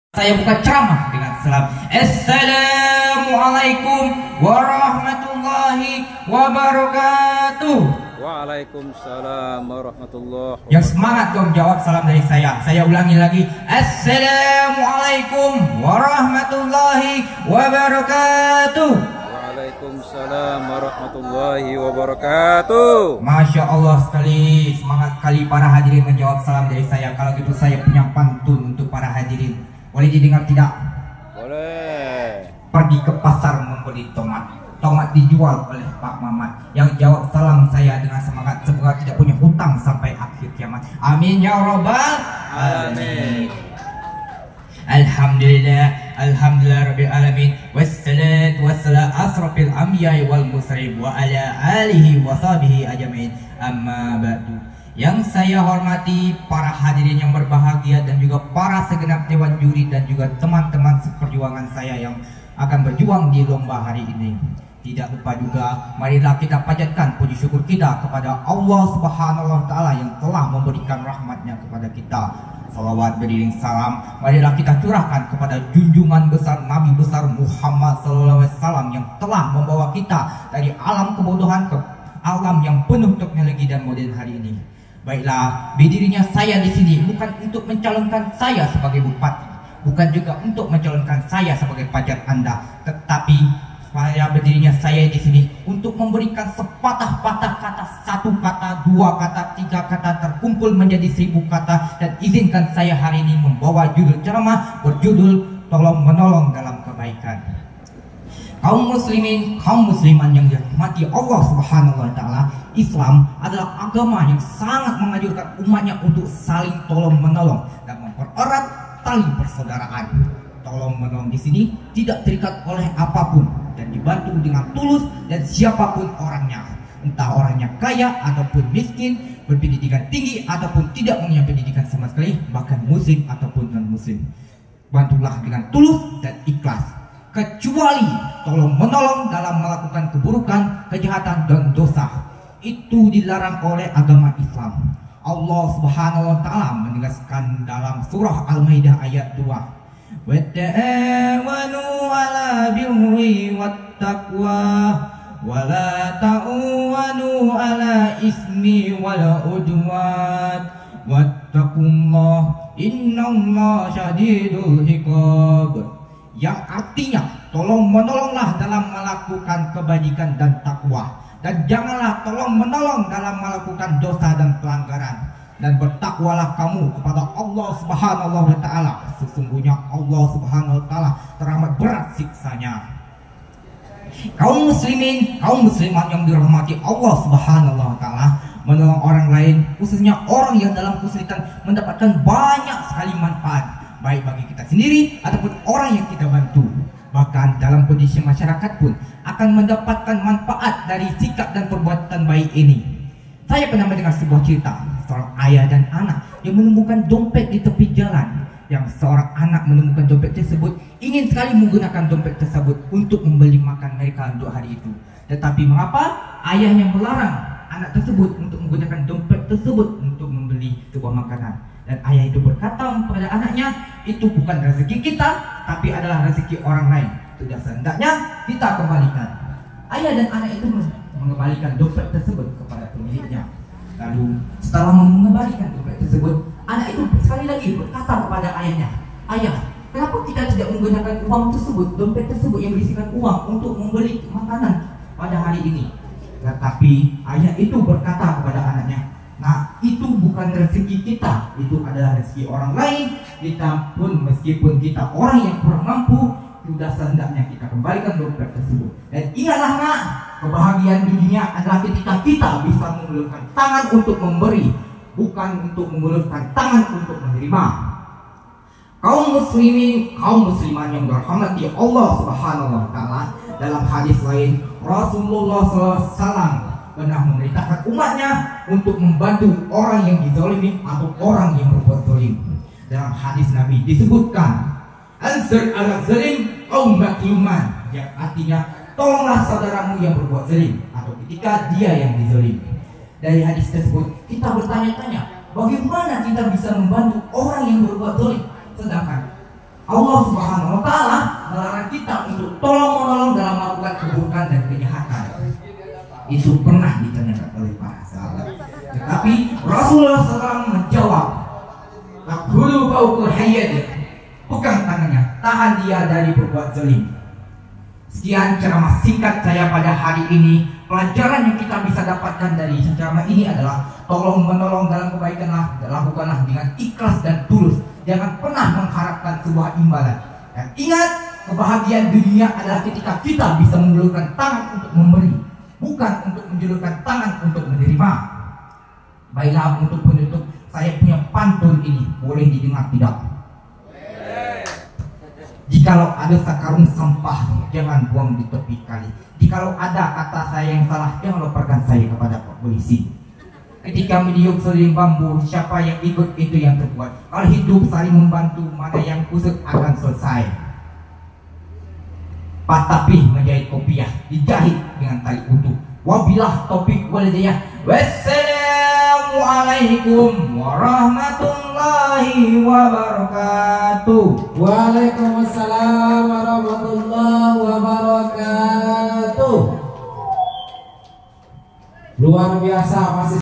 Saya buka ceramah dengan salam. Assalamualaikum warahmatullahi wabarakatuh. Waalaikumsalam warahmatullahi wabarakatuh. Yang semangat dong jawab salam dari saya. Saya ulangi lagi. Assalamualaikum warahmatullahi wabarakatuh. Waalaikumsalam warahmatullahi wabarakatuh. Masya Allah sekali, semangat sekali para hadirin menjawab salam dari saya. Kalau gitu saya punya pantun untuk para hadirin. Boleh didengar tidak? Boleh. Pergi ke pasar membeli tomat. Tomat dijual oleh Pak Mamat. Yang jawab salam saya dengan semangat, semoga tidak punya hutang sampai akhir kiamat. Amin ya rabbal alamin. Alhamdulillah, alhamdulillah rabbil alamin. Wassalatu wassalam asrafil anbiya'i wal mursalin wa ala alihi wa sahbihi ajmain. Amma ba'du. Yang saya hormati para hadirin yang berbahagia dan juga para segenap dewan juri dan juga teman-teman seperjuangan saya yang akan berjuang di lomba hari ini. Tidak lupa juga, marilah kita panjatkan puji syukur kita kepada Allah Subhanahu wa Ta'ala yang telah memberikan rahmatnya kepada kita. Salawat beriring salam, marilah kita curahkan kepada junjungan besar Nabi besar Muhammad SAW yang telah membawa kita dari alam kebodohan ke alam yang penuh teknologi dan modern hari ini. Baiklah, berdirinya saya di sini bukan untuk mencalonkan saya sebagai bupati, bukan juga untuk mencalonkan saya sebagai pajar Anda, tetapi berdirinya saya di sini untuk memberikan sepatah-patah kata, satu kata, dua kata, tiga kata terkumpul menjadi 1000 kata, dan izinkan saya hari ini membawa judul ceramah berjudul Tolong Menolong dalam Kebaikan. Kaum muslimin, kaum musliman yang dirahmati Allah Subhanahu wa Ta'ala, Islam adalah agama yang sangat menganjurkan umatnya untuk saling tolong menolong dan mempererat tali persaudaraan. Tolong menolong di sini tidak terikat oleh apapun dan dibantu dengan tulus dan siapapun orangnya, entah orangnya kaya ataupun miskin, berpendidikan tinggi ataupun tidak punya pendidikan sama sekali, bahkan muslim ataupun non muslim. Bantulah dengan tulus dan ikhlas. Kecuali tolong menolong dalam melakukan keburukan, kejahatan dan dosa, itu dilarang oleh agama Islam. Allah Subhanahu wa Ta'ala menegaskan dalam surah Al-Maidah ayat 2, wa ta'awanu 'ala birri wattaqwa wa la ta'awanu 'ala ismi wal udwan wattaqullaha innallaha syadidul iqab. Yang artinya tolong menolonglah dalam melakukan kebajikan dan takwa, dan janganlah tolong menolong dalam melakukan dosa dan pelanggaran, dan bertakwalah kamu kepada Allah Subhanahu wa Ta'ala, sesungguhnya Allah Subhanahu wa Ta'ala teramat berat siksanya. Kaum muslimin, kaum muslimat yang dirahmati Allah Subhanahu wa Ta'ala, menolong orang lain, khususnya orang yang dalam kesulitan, mendapatkan banyak sekali manfaat, baik bagi kita sendiri ataupun orang yang kita bantu. Bahkan dalam kondisi masyarakat pun akan mendapatkan manfaat dari sikap dan perbuatan baik ini. Saya pernah mendengar sebuah cerita seorang ayah dan anak yang menemukan dompet di tepi jalan. Yang seorang anak menemukan dompet tersebut, ingin sekali menggunakan dompet tersebut untuk membeli makan mereka untuk hari itu. Tetapi mengapa ayahnya melarang anak tersebut untuk menggunakan dompet tersebut untuk membeli sebuah makanan? Dan ayah itu berkata kepada anaknya, itu bukan rezeki kita, tapi adalah rezeki orang lain. Sudah sehendaknya kita kembalikan. Ayah dan anak itu mengembalikan dompet tersebut kepada pemiliknya. Lalu setelah mengembalikan dompet tersebut, anak itu sekali lagi berkata kepada ayahnya, ayah, kenapa kita tidak menggunakan uang tersebut, dompet tersebut yang berisikan uang untuk membeli makanan pada hari ini? Tetapi ayah itu berkata kepada anaknya, nah, itu bukan rezeki kita, itu adalah rezeki orang lain. Kita pun, meskipun kita orang yang kurang mampu, sudah sehendaknya kita kembalikan dompet tersebut. Dan ingatlah nak, kebahagiaan di dunia adalah ketika kita bisa mengulurkan tangan untuk memberi, bukan untuk mengulurkan tangan untuk menerima. Kaum muslimin, kaum musliman yang dirahmati Allah Subhanahu wa Ta'ala, dalam hadis lain Rasulullah SAW pernah memerintahkan umatnya untuk membantu orang yang dizalimi atau orang yang berbuat zalim. Dalam hadis Nabi disebutkan, ansur ala zalim au makluman, yang artinya tolonglah saudaramu yang berbuat zalim atau ketika dia yang dizalim. Dari hadis tersebut kita bertanya-tanya, bagaimana kita bisa membantu orang yang berbuat zalim sedangkan Allah Subhanahu wa Ta'ala melarang kita untuk tolong-menolong dalam melakukan keburukan dan kejahatan. Itu pernah ditanyakan oleh para sahabat. Tetapi Rasulullah SAW menjawab, "Lakhulu fauqul hayyad." Pegang tangannya, tahan dia dari berbuat zalim. Sekian ceramah singkat saya pada hari ini. Pelajaran yang kita bisa dapatkan dari ceramah ini adalah tolong menolong dalam kebaikanlah, lakukanlah dengan ikhlas dan tulus. Jangan pernah mengharapkan sebuah imbalan. Dan ingat, kebahagiaan dunia adalah ketika kita bisa menjulurkan tangan untuk memberi, bukan untuk menjulurkan tangan untuk menerima. Baiklah, untuk penutup, saya punya pantun ini, boleh didengar tidak? Jikalau ada sekarung sampah, jangan buang di tepi kali. Jikalau ada kata saya yang salah, jangan laporkan saya kepada Pak Polisi. Ketika meniup seling bambu, siapa yang ikut itu yang terbuat. Kalau hidup saling membantu, mana yang kusut akan selesai. Patapih menjahit kopiah, dijahit dengan tali utuh. Wabilah topik walidayah. Wassalamualaikum warahmatullahi wabarakatuh. Waalaikumsalam warahmatullahi wabarakatuh. Luar biasa, masih